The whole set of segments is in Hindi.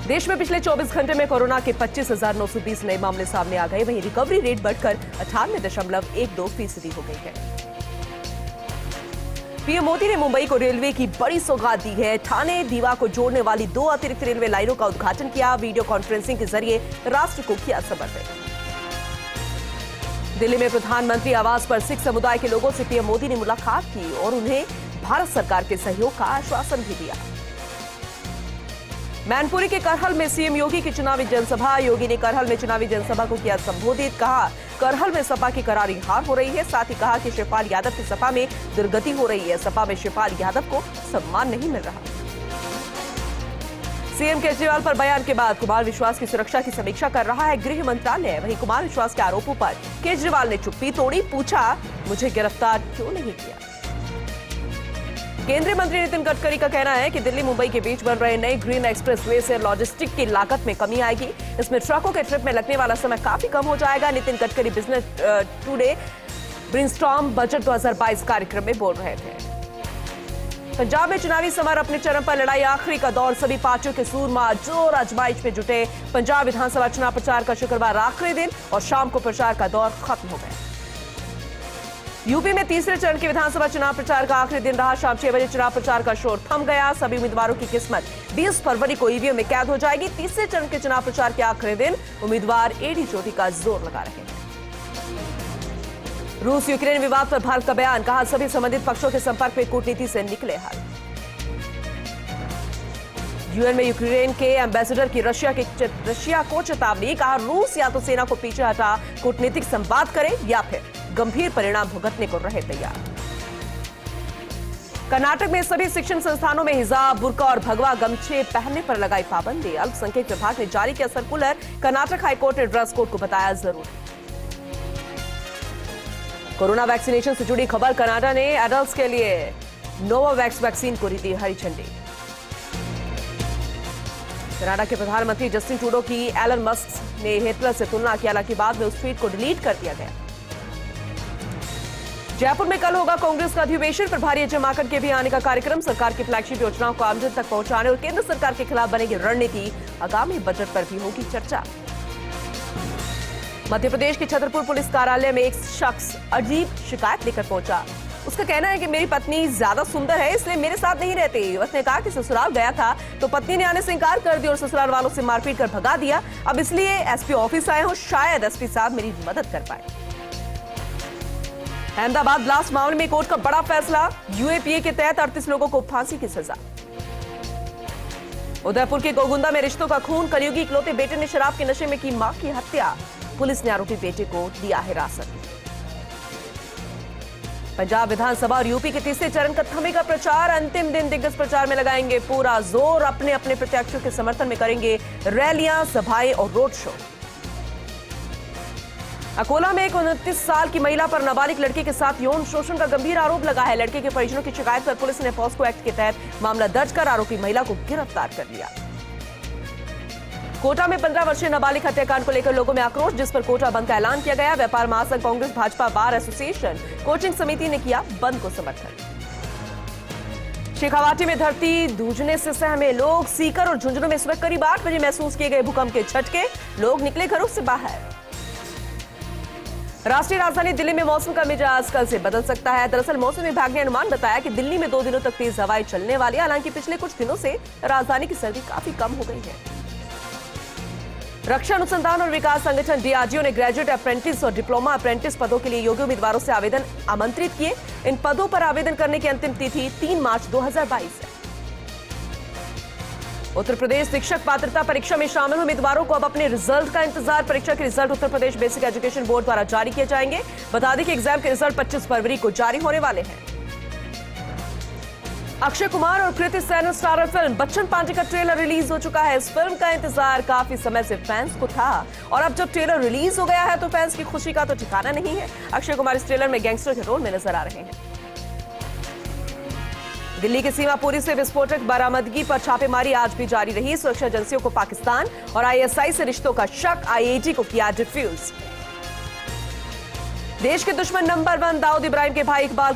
देश में पिछले 24 घंटे में कोरोना के 25,920 नए मामले सामने आ गए। वहीं रिकवरी रेट बढ़कर 98.12% हो गई है। पीएम मोदी ने मुंबई को रेलवे की बड़ी सौगात दी है। ठाणे दीवा को जोड़ने वाली 2 अतिरिक्त रेलवे लाइनों का उद्घाटन किया। वीडियो कॉन्फ्रेंसिंग के जरिए राष्ट्र को किया समर्पित। दिल्ली में प्रधानमंत्री आवास पर सिख समुदाय के लोगों से पीएम मोदी ने मुलाकात की और उन्हें भारत सरकार के सहयोग का आश्वासन भी दिया। मैनपुरी के करहल में सीएम योगी की चुनावी जनसभा। योगी ने करहल में चुनावी जनसभा को किया संबोधित। कहा करहल में सपा की करारी हार हो रही है। साथ ही कहा कि शिवपाल यादव की सपा में दुर्गति हो रही है। सपा में शिवपाल यादव को सम्मान नहीं मिल रहा। सीएम केजरीवाल पर बयान के बाद कुमार विश्वास की सुरक्षा की समीक्षा कर रहा है गृह मंत्रालय। वहीं कुमार विश्वास के आरोपों पर केजरीवाल ने चुप्पी तोड़ी। पूछा मुझे गिरफ्तार क्यों नहीं किया। केंद्रीय मंत्री नितिन गडकरी का कहना है कि दिल्ली मुंबई के बीच बन रहे नए ग्रीन एक्सप्रेसवे से लॉजिस्टिक की लागत में कमी आएगी। इसमें ट्रकों के ट्रिप में लगने वाला समय काफी कम हो जाएगा। Nitin Gadkari business today brainstorm budget 2022 कार्यक्रम में बोल रहे थे। पंजाब में चुनावी समर अपने चरम पर, लड़ाई आखिरी का दौर। सभी पार्टियों के सूरमा जोर आजमाइश में जुटे। पंजाब विधानसभा चुनाव प्रचार का शुक्रवार आखिरी दिन और शाम को प्रचार का दौर खत्म हो गया। यूपी में तीसरे चरण के विधानसभा चुनाव प्रचार का आखिरी दिन रहा। शाम 6 बजे चुनाव प्रचार का शोर थम गया। सभी उम्मीदवारों की किस्मत 20 फरवरी को ईवीएम में कैद हो जाएगी। तीसरे चरण के चुनाव प्रचार के आखिरी दिन उम्मीदवार एडी चोटी का जोर लगा रहे हैं। रूस यूक्रेन विवाद पर भारत का बयान। कहा सभी संबंधित पक्षों के संपर्क में कूटनीति से निकले हल। यूएन में यूक्रेन के एम्बेसडर की रशिया को चेतावनी। कहा रूस या तो सेना को पीछे हटा कूटनीतिक संवाद करे या फिर गंभीर परिणाम भुगतने को रहे तैयार। कर्नाटक में सभी शिक्षण संस्थानों में हिजाब, बुर्का और भगवा गमछे पहनने पर लगाई पाबंदी। अल्पसंख्यक विभाग ने जारी किया सर्कुलर। कर्नाटक हाईकोर्ट ने ड्रेस कोड को बताया जरूरी। कोरोना वैक्सीनेशन से जुड़ी खबर। कनाडा ने एडल्ट्स के लिए नोवावैक्स वैक्सीन को दी हरी झंडी। कनाडा के प्रधानमंत्री जस्टिन ट्रूडो की एलन मस्क ने हिटलर से तुलना की। हालांकि बाद में उस ट्वीट को डिलीट कर दिया गया। जयपुर में कल होगा कांग्रेस का अधिवेशन। प्रभारी अजय माकन के भी आने का कार्यक्रम। सरकार की फ्लैगशिप योजनाओं को आमजन तक पहुंचाने और केंद्र सरकार के खिलाफ बनेगी रणनीति। आगामी बजट पर भी होगी चर्चा। मध्य प्रदेश के छतरपुर पुलिस कार्यालय में एक शख्स अजीब शिकायत लेकर पहुंचा। उसका कहना है कि मेरी पत्नी ज्यादा सुंदर है इसलिए मेरे साथ नहीं रहती। उसने कहा कि ससुराल गया था तो पत्नी ने आने से इंकार कर दिया और ससुराल वालों से मारपीट कर भगा दिया। अब इसलिए एसपी ऑफिस आए हो, शायद एसपी साहब मेरी मदद कर पाए। अहमदाबाद ब्लास्ट मामले में कोर्ट का बड़ा फैसला। यूएपीए के तहत 38 लोगों को फांसी की सजा। उदयपुर के गोगुंदा में रिश्तों का खून। कलयुगी इकलौते बेटे ने शराब के नशे में की मां की हत्या। पुलिस ने आरोपी बेटे को दिया हिरासत। पंजाब विधानसभा और यूपी के तीसरे चरण का थमेगा प्रचार। अंतिम दिन दिग्गज प्रचार में लगाएंगे पूरा जोर। अपने अपने प्रत्याशियों के समर्थन में करेंगे रैलियां, सभाएं और रोड शो। अकोला में एक 29 साल की महिला पर नाबालिग लड़के के साथ यौन शोषण का गंभीर आरोप लगा है। लड़के के परिजनों की शिकायत पर पुलिस ने पॉस्को एक्ट के तहत मामला दर्ज कर आरोपी महिला को गिरफ्तार कर लिया। कोटा में 15 वर्षीय नाबालिग हत्याकांड को लेकर लोगों में आक्रोश, जिस पर कोटा बंद का ऐलान किया गया। व्यापार महासंघ, Congress, Bhajpa, bar association, coaching समिति ने किया बंद को समर्थन। शेखावाटी में धरती धूजने से सहमे लोग। सीकर और झुंझुनू में सुबह करीब 8 बजे महसूस किए गए भूकंप के झटके। लोग निकले घरों से बाहर। राष्ट्रीय राजधानी दिल्ली में मौसम का मिजाज कल से बदल सकता है। दरअसल मौसम विभाग ने अनुमान बताया कि दिल्ली में 2 दिनों तक तेज हवाएं चलने वाली है। हालांकि पिछले कुछ दिनों से राजधानी की सर्दी काफी कम हो गई है। रक्षा अनुसंधान और विकास संगठन डीआरडीओ ने ग्रेजुएट अप्रेंटिस और डिप्लोमा अप्रेंटिस पदों के लिए योग्य उम्मीदवारों से आवेदन आमंत्रित किए। इन पदों पर आवेदन करने की अंतिम तिथि 3 मार्च 2022 है। उत्तर प्रदेश शिक्षक पात्रता परीक्षा में शामिल उम्मीदवारों को अब अपने रिजल्ट का इंतजार। परीक्षा के result Uttar Pradesh basic education board द्वारा जारी किए जाएंगे। बता दें कि एग्जाम के रिजल्ट 25 फरवरी को जारी होने वाले हैं। अक्षय कुमार और कृति सैनन स्टारर फिल्म बच्चन पांडे का ट्रेलर रिलीज हो चुका है। इस फिल्म का इंतजार काफी समय से फैंस को था और अब जब ट्रेलर रिलीज हो गया है तो फैंस की खुशी का तो ठिकाना नहीं है। अक्षय कुमार इस ट्रेलर में गैंगस्टर के रोल में नजर आ रहे हैं। दिल्ली की सीमापुरी से विस्फोटक बरामदगी पर छापेमारी आज भी जारी रही। सुरक्षा एजेंसियों को पाकिस्तान और आईएसआई से रिश्तों का शक। आईएजी को किया डिफ्यूज। देश के दुश्मन नंबर 1 दाऊद इब्राहिम के भाई इकबाल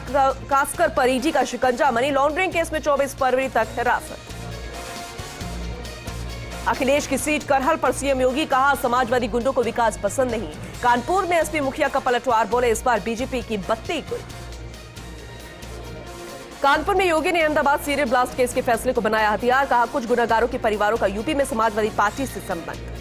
कासकर पर ईडी का शिकंजा। मनी लॉन्ड्रिंग केस में 24 फरवरी तक हिरासत। अखिलेश की सीट करहल पर सीएम योगी, कहा समाजवादी गुंडों को विकास पसंद नहीं। कानपुर में एसपी मुखिया का पलटवार, बोले इस बार बीजेपी की बत्ती गुल। कानपुर में योगी ने अहमदाबाद सीरियल ब्लास्ट केस के फैसले को बनाया हथियार, कहा कुछ गुनाहगारों के परिवारों का यूपी में समाजवादी पार्टी से संबंध।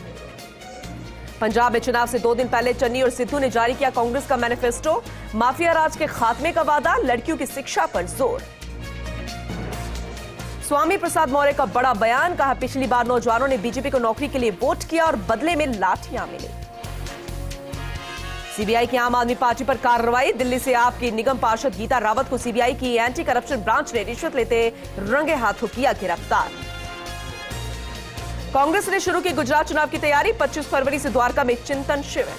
पंजाब में चुनाव से 2 दिन पहले चन्नी और सिद्धू ने जारी किया कांग्रेस का मैनिफेस्टो, माफिया राज के खात्मे का वादा, लड़कियों की शिक्षा पर जोर। स्वामी प्रसाद मौर्य का बड़ा बयान, कहा पिछली बार नौजवानों ने बीजेपी को नौकरी के लिए वोट किया और बदले में लाठियां मिली। सीबीआई की आम आदमी पार्टी पर कार्रवाई, दिल्ली से आप की निगम पार्षद गीता रावत को सीबीआई की एंटी करप्शन ब्रांच ने रिश्वत लेते रंगे हाथों किया गिरफ्तार। कांग्रेस ने शुरू की गुजरात चुनाव की तैयारी, 25 फरवरी से द्वारका में चिंतन शिविर।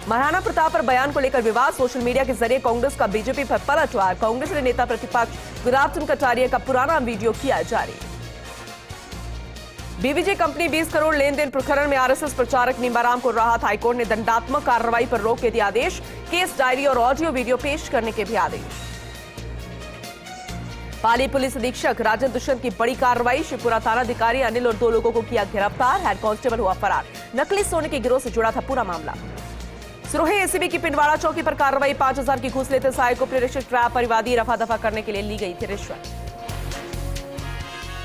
महाराणा प्रताप पर बयान को लेकर विवाद, सोशल मीडिया के जरिए कांग्रेस का बीजेपी पर पलटवार, कांग्रेस ने नेता प्रतिपक्ष गुलाब चंद कटारिया का पुराना वीडियो किया जारी। बीवीजे कंपनी 20 करोड़ लेन देन प्रकरण में आरएसएस प्रचारक नींबाराम को राहत, हाईकोर्ट ने दंडात्मक कार्रवाई पर रोक के दिया आदेश, केस डायरी और ऑडियो वीडियो पेश करने के भी आदेश। पाली पुलिस अधीक्षक राजन दुष्यंत की बड़ी कार्रवाई, शिवपुरा थानाधिकारी अनिल और 2 लोगों को किया गिरफ्तार, हेड कांस्टेबल हुआ फरार, नकली सोने के गिरोह से जुड़ा था पूरा मामला। सिरोही एसीबी की पिंडवाड़ा चौकी पर कार्रवाई, 5000 की घूस लेते सहायक उप निरीक्षक ट्रैप परिवादी, रफा दफा करने के लिए ली गई थी रिश्वत।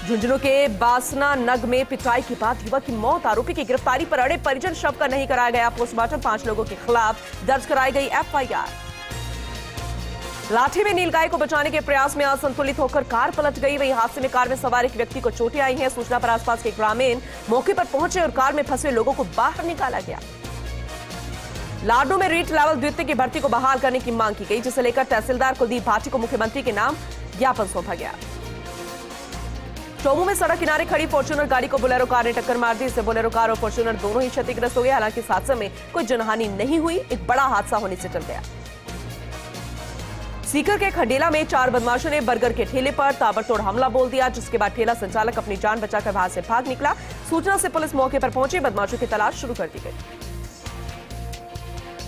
झुंझुनू के बासना नग में पिटाई के बाद युवक की मौत, आरोपी की गिरफ्तारी पर अड़े परिजन, शव का नहीं कराया गया पोस्टमार्टम, 5 लोगों के खिलाफ दर्ज कराई गई एफआईआर। लाठी में नीलगाय को बचाने के प्रयास में असंतुलित होकर कार पलट गई, वही हादसे में कार में सवार एक व्यक्ति को चोटें आई हैं। सूचना पर आसपास के ग्रामीण मौके पर पहुंचे और कार में फंसे लोगों को बाहर निकाला गया। लाडू में रीट लेवल द्वितीय की भर्ती को बहाल करने की मांग की गई, जिसे लेकर तहसीलदार कुलदीप भाटी को मुख्यमंत्री के नाम ज्ञापन सौंपा गया। चौमू में सड़क किनारे खड़ी फॉर्च्यूनर गाड़ी को बोलेरो कार ने टक्कर मार दी, इससे बोलेरो कार और फॉर्च्यूनर दोनों ही क्षतिग्रस्त हो गए। हालांकि इस हादसे में कोई जनहानि नहीं हुई, एक बड़ा हादसा होने से टल गया। सीकर के खंडेला में 4 बदमाशों ने बर्गर के ठेले पर ताबड़तोड़ हमला बोल दिया, जिसके बाद ठेला संचालक अपनी जान बचाकर वहां से भाग निकला। सूचना से पुलिस मौके पर पहुंची, बदमाशों की तलाश शुरू कर दी गई।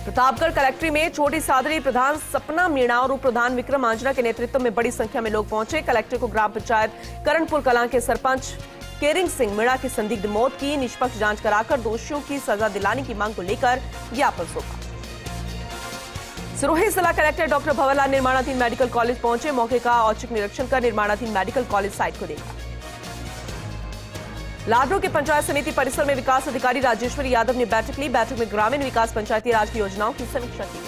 प्रतापगढ़ कलेक्ट्री में छोटी सादरी प्रधान सपना मीणा और उप प्रधान विक्रम आंजना के नेतृत्व में बड़ी संख्या में लोग पहुंचे। कलेक्टर को ग्राम पंचायत करणपुर कलां के सरपंच केरिंग सिंह मीणा की संदिग्ध मौत की निष्पक्ष जांच कराकर दोषियों की सजा दिलाने की मांग को लेकर ज्ञापन सौंपा। सिरोही जिला कलेक्टर डॉक्टर भंवरलाल निर्माणाधीन मेडिकल कॉलेज पहुंचे, मौके का औचक निरीक्षण कर निर्माणाधीन मेडिकल कॉलेज साइट को देखा। लाडरू के पंचायत समिति परिसर में विकास अधिकारी राजेश्वरी यादव ने बैठक ली, बैठक में ग्रामीण विकास पंचायती राज की योजनाओं की समीक्षा की गई।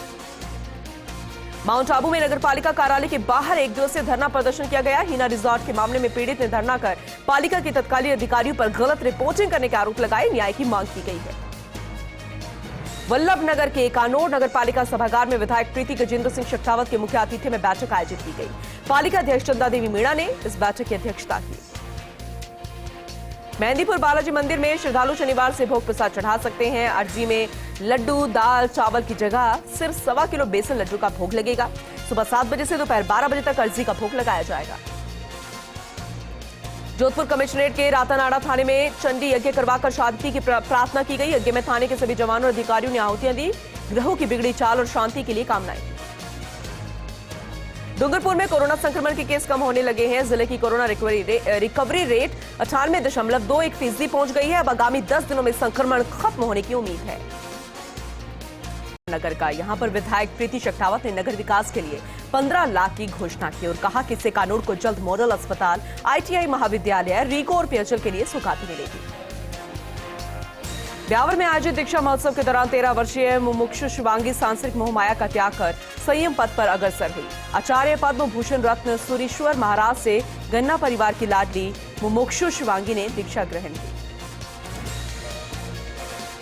माउंट आबू में नगरपालिका कार्यालय के बाहर 1 दिवसीय धरना प्रदर्शन किया गया। हीना रिजॉर्ट के मामले में पीड़ित ने धरना कर पालिका के तत्कालीन अधिकारियों पर गलत रिपोर्टिंग करने के आरोप लगाए, न्याय की मांग की गई है। वल्लभ नगर के कानोर नगरपालिका सभागार में विधायक प्रीति गजेंद्र सिंह शेखावत के मुख्य आतिथ्य में बैठक आयोजित की गई। पालिका अध्यक्ष चंदा देवी मीणा ने इस बैठक की अध्यक्षता की। मेहंदीपुर बालाजी मंदिर में श्रद्धालु शनिवार से भोग प्रसाद चढ़ा सकते हैं। अर्जी में लड्डू, दाल, चावल की जगह सिर्फ 1.25 किलो बेसन लड्डू का भोग लगेगा। सुबह 7 बजे से दोपहर 12 बजे तक अर्जी का भोग लगाया जाएगा। जोधपुर कमिश्नरेट के रातानाड़ा थाने में चंडी यज्ञ करवाकर शांति की प्रार्थना की गई। यज्ञ में थाने के सभी जवानों और अधिकारियों ने आहुतियां दी, ग्रहों की बिगड़ी चाल और शांति के लिए कामनाएं। डूंगरपुर में कोरोना संक्रमण के केस कम होने लगे हैं। जिले की कोरोना रिकवरी रेट 98.21% पहुंच गई है। अब आगामी 10 दिनों में संक्रमण खत्म होने की उम्मीद है। नगर का यहां पर विधायक प्रीति शेखावत ने नगर विकास के लिए 15 लाख की घोषणा की और कहा कि इससे कानूर को जल्द मॉडल अस्पताल, ITI महाविद्यालय, रीको और पेयजल के लिए सौगात मिलेगी। ब्यावर में आयोजित दीक्षा महोत्सव के दौरान 13 वर्षीय मुमुक्षु शिवांगी सांसारिक मोहमाया का त्याग कर संयम पद पर अग्रसर हुई। आचार्य पद्म भूषण रत्न सूरीश्वर महाराज से गन्ना परिवार की लाडली मुमुक्षु शिवांगी ने दीक्षा ग्रहण की।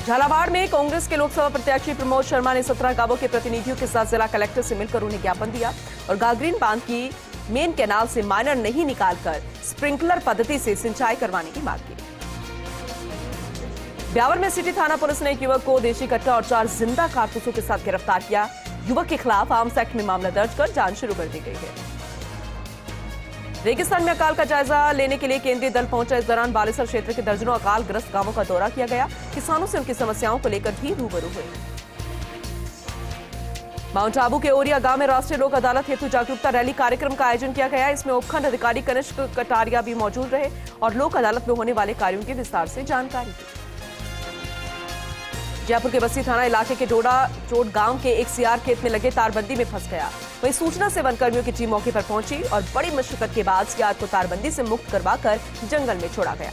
झालावाड़ में कांग्रेस के लोकसभा प्रत्याशी प्रमोद शर्मा ने 17 गांवों के प्रतिनिधियों के साथ जिला कलेक्टर से मिलकर उन्हें ज्ञापन दिया और गागरीन बांध की मेन कैनाल से माइनर नहीं निकालकर स्प्रिंकलर पद्धति से सिंचाई करवाने की मांग की। ब्यावर में सिटी थाना पुलिस ने एक युवक को देशी कट्टा और 4 जिंदा कारतूसों के साथ गिरफ्तार किया। युवक के खिलाफ आर्म्स एक्ट में मामला दर्ज कर जांच शुरू कर दी गई है। रेगिस्तान में अकाल का जायजा लेने के लिए केंद्रीय दल पहुंचा। इस दौरान बालेसर क्षेत्र के दर्जनों अकालग्रस्त गांवों का दौरा किया गया। किसानों से उनकी समस्याओं को लेकर भी रूबरू हुए। माउंट आबू के ओरिया गांव में राष्ट्रीय लोक अदालत हेतु जागरूकता रैली कार्यक्रम का आयोजन किया गया। इसमें उपखंड अधिकारी कनिष्क कटारिया भी मौजूद रहे और लोक अदालत में होने वाले कार्यों की विस्तार से जानकारी दी। जयपुर के बस्ती थाना इलाके के चोट गांव के एक सीआर खेत में लगे तारबंदी में फंस गया। वहीं सूचना से वनकर्मियों की टीम मौके पर पहुंची और बड़ी मशक्कत के बाद सीआर को तारबंदी से मुक्त करवाकर जंगल में छोड़ा गया।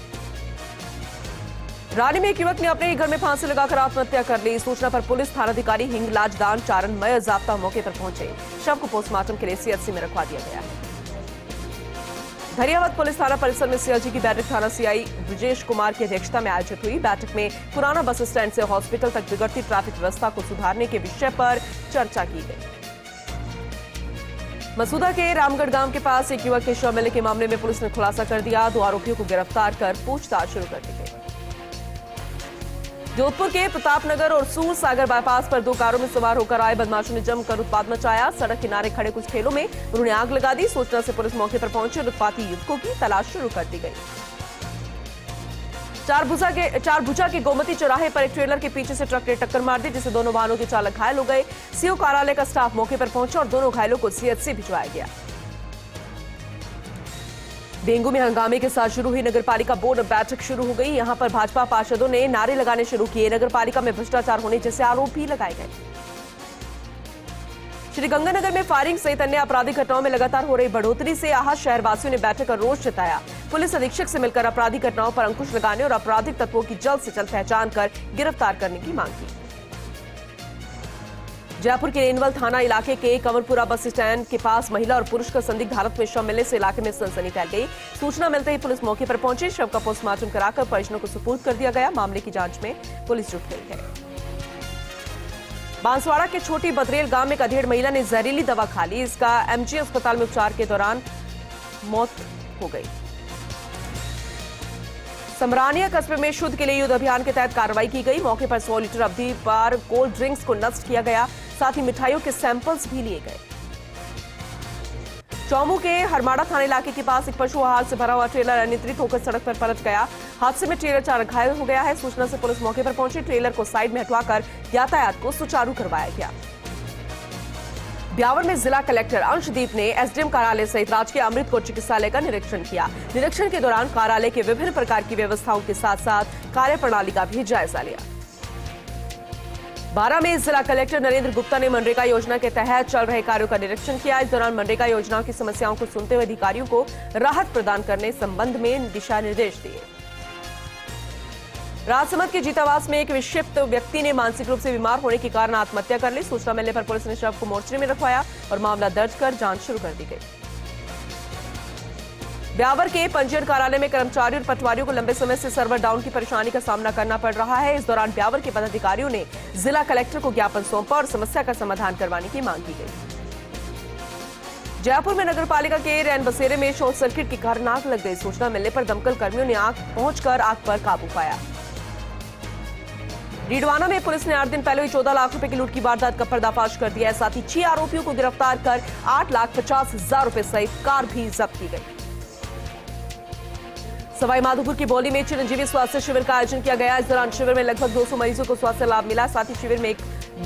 रानी में एक युवक ने अपने ही घर में फांसी लगाकर आत्महत्या कर ली। सूचना पर पुलिस थानाधिकारी हिंगलाज दान चारण मय जाब्ता मौके पर पहुंचे। शव को पोस्टमार्टम के लिए सीएचसी में रखवा दिया गया है। धरियावद पुलिस थाना परिसर में सीआईजी की बैठक थाना सीआई ब्रजेश कुमार की अध्यक्षता में आयोजित हुई। बैठक में पुराना बस स्टैंड से हॉस्पिटल तक बिगड़ती ट्रैफिक व्यवस्था को सुधारने के विषय पर चर्चा की गई। मसूदा के रामगढ़ गांव के पास एक युवक के शव मिलने के मामले में पुलिस ने खुलासा कर दिया। 2 आरोपियों को गिरफ्तार कर पूछताछ शुरू कर दी गई। जोधपुर के प्रतापनगर और सूर सागर बाईपास पर 2 कारों में सवार होकर आए बदमाशों ने जमकर उत्पात मचाया। सड़क किनारे खड़े कुछ ठेलों में उन्होंने आग लगा दी। सूचना से पुलिस मौके पर पहुंची और उत्पाती युवकों की तलाश शुरू कर दी गई। चारभुजा के गोमती चौराहे पर एक ट्रेलर के पीछे से ट्रक ने टक्कर मार दी, जिससे दोनों वाहनों के चालक घायल हो गए। सीओ कार्यालय का स्टाफ मौके पर पहुंचा और दोनों घायलों को सीएचसी भिजवाया गया। डेंगू में हंगामे के साथ शुरू हुई नगरपालिका बोर्ड बैठक शुरू हो गई। यहां पर भाजपा पार्षदों ने नारे लगाने शुरू किए। नगरपालिका में भ्रष्टाचार होने जैसे आरोप भी लगाए गए। श्रीगंगानगर में फायरिंग सहित अन्य आपराधिक घटनाओं में लगातार हो रही बढ़ोतरी से आहत शहरवासियों ने बैठक कर रोष जताया। पुलिस अधीक्षक से मिलकर आपराधिक घटनाओं पर अंकुश लगाने और आपराधिक तत्वों की जल्द से जल्द पहचान कर गिरफ्तार करने की मांग की। जयपुर के रेनवल थाना इलाके के कंवरपुरा बस स्टैंड के पास महिला और पुरुष का संदिग्ध हालत में शव मिलने से इलाके में सनसनी फैल गई। सूचना मिलते ही पुलिस मौके पर पहुंची। शव का पोस्टमार्टम कराकर परिजनों को सुपुर्द कर दिया गया। मामले की जांच में पुलिस जुट गई है। बांसवाड़ा के छोटी बदरेल गांव में एक अधेड़ महिला ने जहरीली दवा खा ली। इसका एमजी अस्पताल में उपचार के दौरान मौत हो गई। समरानिया कस्बे में शुद्ध के लिए युद्ध अभियान के तहत कार्रवाई की गई। मौके पर 100 लीटर अवधि पार कोल्ड ड्रिंक्स को नष्ट किया गया। साथ ही मिठाइयों के सैंपल्स भी लिए गए। चौमू के हरमाड़ा थाना इलाके के पास एक पशु आहार से भरा हुआ ट्रेलर अनियंत्रित होकर सड़क पर पलट गया। हादसे में ट्रेलर चालक घायल हो गया है। सूचना से पुलिस मौके पर पहुंची। ट्रेलर को साइड में हटवाकर यातायात को सुचारू करवाया गया। ब्यावर में जिला कलेक्टर अंशदीप ने एसडीएम कार्यालय सहित राजकीय अमृत कोट चिकित्सालय का निरीक्षण किया। निरीक्षण के दौरान कार्यालय के विभिन्न प्रकार की व्यवस्थाओं के साथ साथ कार्यप्रणाली का भी जायजा लिया। बारां में जिला कलेक्टर नरेंद्र गुप्ता ने मनरेगा योजना के तहत चल रहे कार्यों का निरीक्षण किया। इस दौरान मनरेगा योजनाओं की समस्याओं को सुनते हुए अधिकारियों को राहत प्रदान करने संबंध में दिशा निर्देश दिए। राजसमंद के जीतावास में एक विक्षिप्त व्यक्ति ने मानसिक रूप से बीमार होने के कारण आत्महत्या कर ली। सूचना मिलने पर पुलिस ने शव को मोर्चरी में रखवाया और मामला दर्ज कर जांच शुरू कर दी गई। ब्यावर के पंजीयन कार्यालय में कर्मचारियों और पटवारियों को लंबे समय से सर्वर डाउन की परेशानी का सामना करना पड़ रहा है। इस दौरान ब्यावर के पदाधिकारियों ने जिला कलेक्टर को ज्ञापन सौंपा और समस्या का समाधान करवाने की मांग की गई। जयपुर में नगरपालिका के रैन बसेरे में शॉर्ट सर्किट के कारण आग लग गई। सूचना मिलने पर दमकल कर्मियों ने पहुंचकर आग पर काबू पाया। डीडवाना में पुलिस ने 8 दिन पहले 14 लाख रुपए की लूट की वारदात का पर्दाफाश कर दिया है। साथ ही 6 आरोपियों को गिरफ्तार कर 8,50,000 रुपए सहित कार भी जब्त की गई। सवाई माधोपुर की बौली में चिरंजीवी स्वास्थ्य शिविर का आयोजन किया गया। इस दौरान शिविर में लगभग 200 मरीजों को स्वास्थ्य लाभ मिला। साथ ही शिविर में एक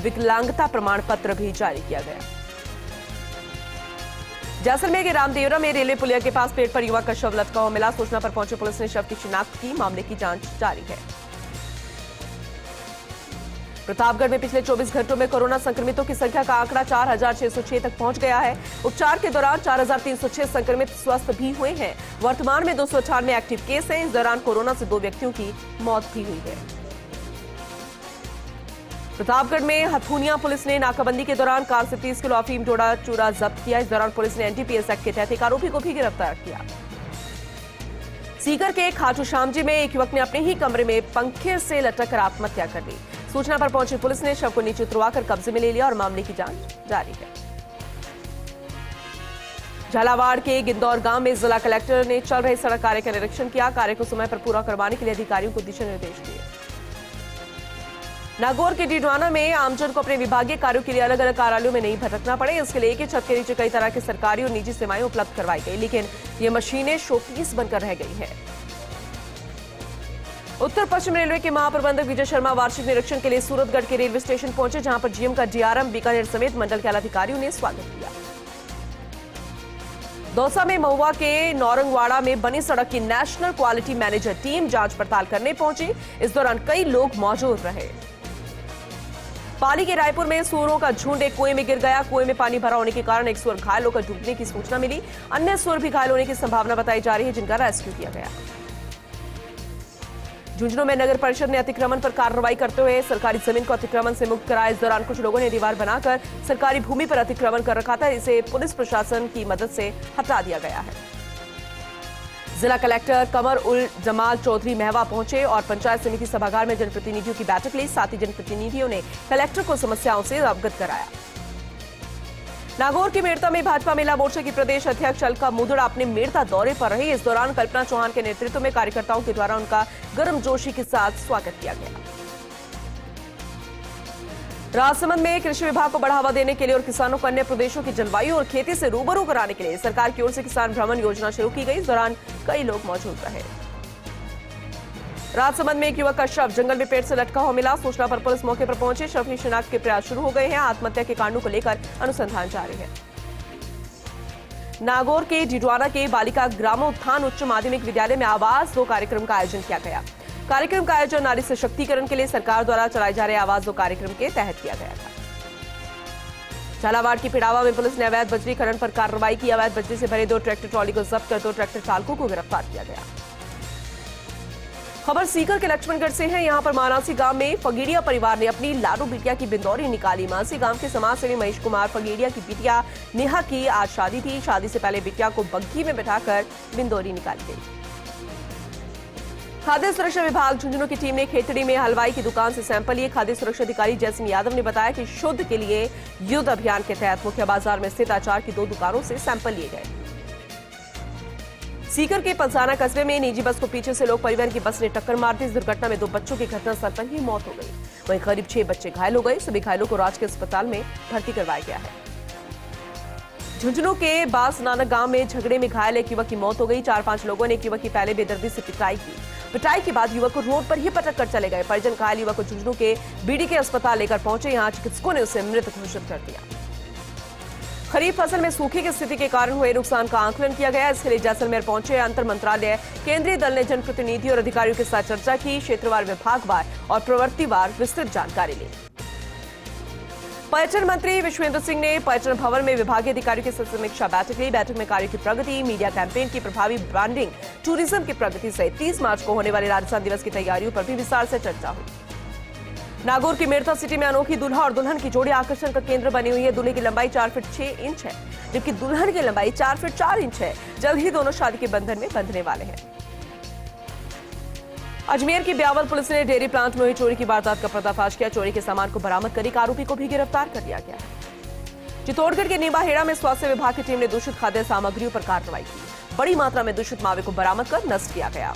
विकलांगता प्रमाण पत्र भी जारी किया गया। जैसलमेर के रामदेवरा में रेलवे पुलिया के पास पेड़ पर युवक का शव लटका हुआ मिला। सूचना पर पहुंचे पुलिस ने शव की शिनाख्त की। मामले की जांच जारी है। प्रतापगढ़ में पिछले 24 घंटों में कोरोना संक्रमितों की संख्या का आंकड़ा 4,606 तक पहुंच गया है। उपचार के दौरान 4,306 संक्रमित स्वस्थ भी हुए हैं। वर्तमान में 298 एक्टिव केस हैं। इस दौरान कोरोना से 2 व्यक्तियों की मौत भी हुई है। प्रतापगढ़ में हथुनिया पुलिस ने नाकाबंदी के दौरान कार से 30 किलो अफीम डोडा चूरा जब्त किया। इस दौरान पुलिस ने एनडीपीएस एक्ट के तहत एक आरोपी को भी गिरफ्तार किया। सीकर के खाटू श्याम जी में एक युवक ने अपने ही कमरे में पंखे से लटक कर आत्महत्या कर ली। सूचना पर पहुंची पुलिस ने शव को नीचे उतरवाकर कब्जे में ले लिया और मामले की जांच जारी है। झालावाड़ के गिंदौर गांव में जिला कलेक्टर ने चल रहे सड़क कार्य का निरीक्षण किया। कार्य को समय पर पूरा करवाने के लिए अधिकारियों को दिशा निर्देश दिए। नागौर के डीडवाना में आमजन को अपने विभागीय कार्यों के लिए अलग अलग कार्यालयों में नहीं भटकना पड़े, इसके लिए एक ही छत के नीचे कई तरह की सरकारी और निजी सेवाएं उपलब्ध करवाई गई, लेकिन ये मशीनें शोपीस बनकर रह गई हैं। उत्तर पश्चिम रेलवे के महाप्रबंधक विजय शर्मा वार्षिक निरीक्षण के लिए सूरतगढ़ के रेलवे स्टेशन पहुंचे, जहां पर जीएम का डीआरएम बीकानेर समेत मंडल के अधिकारियों ने स्वागत किया। दौसा में महुआ के नौरंगवाड़ा में बनी सड़क की नेशनल क्वालिटी मैनेजर टीम जांच पड़ताल करने पहुंची। इस दौरान कई लोग मौजूद रहे। पाली के रायपुर में सुअरों का झुंड एक कुएं में गिर गया। कुएं में पानी भरा होने के कारण एक सुअर घायल होकर डूबने की सूचना मिली। अन्य सुअर भी घायल होने की संभावना बताई जा रही है, जिनका रेस्क्यू किया गया। झुंझुनू में नगर परिषद ने अतिक्रमण पर कार्रवाई करते हुए सरकारी जमीन को अतिक्रमण से मुक्त कराया। इस दौरान कुछ लोगों ने दीवार बनाकर सरकारी भूमि पर अतिक्रमण कर रखा था। इसे पुलिस प्रशासन की मदद से हटा दिया गया है। जिला कलेक्टर कमर उल जमाल चौधरी महवा पहुंचे और पंचायत समिति सभागार में जनप्रतिनिधियों की बैठक ली। साथ ही जनप्रतिनिधियों ने कलेक्टर को समस्याओं से अवगत कराया। नागौर के मेड़ता में भाजपा महिला मोर्चा की प्रदेश अध्यक्ष अलका मुदड़ अपने मेड़ता दौरे पर रही। इस दौरान कल्पना चौहान के नेतृत्व में कार्यकर्ताओं के द्वारा उनका गर्मजोशी के साथ स्वागत किया गया। राजसमंद में कृषि विभाग को बढ़ावा देने के लिए और किसानों को अन्य प्रदेशों की जलवायु और खेती से रूबरू कराने के लिए सरकार की ओर से किसान भ्रमण योजना शुरू की गई। इस दौरान कई लोग मौजूद रहे। राजसमंद में एक युवक का शव जंगल में पेड़ से लटका हुआ मिला। सूचना पर पुलिस मौके पर पहुंचे। शव की शिनाख्त के प्रयास शुरू हो गए हैं। आत्महत्या के कारणों को लेकर अनुसंधान जारी है। नागौर के डिडवाना के बालिका ग्रामोत्थान उच्च माध्यमिक विद्यालय में आवास 2 कार्यक्रम का आयोजन किया गया। कार्यक्रम का आयोजन नारी सशक्तिकरण के लिए सरकार द्वारा चलाए जा रहे आवास 2 कार्यक्रम के तहत किया गया था। झालावाड़ की पिड़ावा में पुलिस ने अवैध बजरी खनन पर कार्रवाई की। अवैध बजरी से भरे 2 ट्रैक्टर ट्रॉली को जब्त कर 2 ट्रैक्टर चालकों को गिरफ्तार किया गया। खबर सीकर के लक्ष्मणगढ़ से है। यहां पर मानासी गांव में फगेड़िया परिवार ने अपनी लाडू बिटिया की बिंदौरी निकाली। मानसी गांव के समाजसेवी महेश कुमार फगेड़िया की बिटिया नेहा की आज शादी थी। शादी से पहले बिटिया को बग्घी में बिठाकर बिंदौरी निकाली गई। खाद्य सुरक्षा विभाग झुंझुनू की टीम ने खेतड़ी में हलवाई की दुकान से सैंपल लिए। खाद्य सुरक्षा अधिकारी जयसिंह यादव ने बताया कि शुद्ध के लिए युद्ध अभियान के तहत मुख्य बाजार में स्थित अचार की 2 दुकानों से सैंपल लिए गए। सीकर के पंसाना कस्बे में निजी बस को पीछे से लोक परिवहन की बस ने टक्कर मार दी। इस दुर्घटना में 2 बच्चों की घटनास्थल पर ही मौत हो गई। वहीं करीब 6 बच्चे घायल हो गए। सभी घायलों को राजकीय अस्पताल में भर्ती करवाया गया है। झुंझुनू के बास नानक गांव में झगड़े में घायल एक युवक की मौत हो गई। 4-5 लोगों ने एक युवक की पहले बेदर्दी से पिटाई की। पिटाई के बाद युवक को रोड पर ही पटक कर चले गए। परिजन घायल युवक को झुंझुनू के बीडी के अस्पताल लेकर पहुंचे। यहां चिकित्सकों ने उसे मृत घोषित कर दिया। खरीफ फसल में सूखे की स्थिति के कारण हुए नुकसान का आकलन किया गया। इसके लिए जैसलमेर पहुंचे अंतर मंत्रालय केंद्रीय दल ने जनप्रतिनिधियों और अधिकारियों के साथ चर्चा की। क्षेत्रवार, विभागवार और प्रवृत्तिवार विस्तृत जानकारी ली। पर्यटन मंत्री विश्वेंद्र सिंह ने पर्यटन भवन में विभागीय अधिकारियों के साथ समीक्षा बैठक ली। बैठक में कार्य की प्रगति, मीडिया कैंपेन की प्रभावी ब्रांडिंग, टूरिज्म की प्रगति सहित 30 मार्च को होने वाले राजस्थान दिवस की तैयारियों पर भी विस्तार से चर्चा हुई। नागौर की मेड़ता सिटी में अनोखी दूल्हा और दुल्हन की जोड़ी आकर्षण का केंद्र बनी हुई है। दूल्हे की लंबाई 4 फीट 6 इंच है, जबकि दुल्हन की लंबाई 4 फीट 4 इंच है। जल्द ही दोनों शादी के बंधन में बंधने वाले हैं। अजमेर की ब्यावल पुलिस ने डेयरी प्लांट में हुई चोरी की वारदात का पर्दाफाश किया। चोरी के सामान को बरामद कर एक आरोपी को भी गिरफ्तार कर लिया गया है। चित्तौड़गढ़ के नीबाहेड़ा में स्वास्थ्य विभाग की टीम ने दूषित खाद्य सामग्रियों पर कार्रवाई की। बड़ी मात्रा में दूषित मावे को बरामद कर नष्ट किया गया।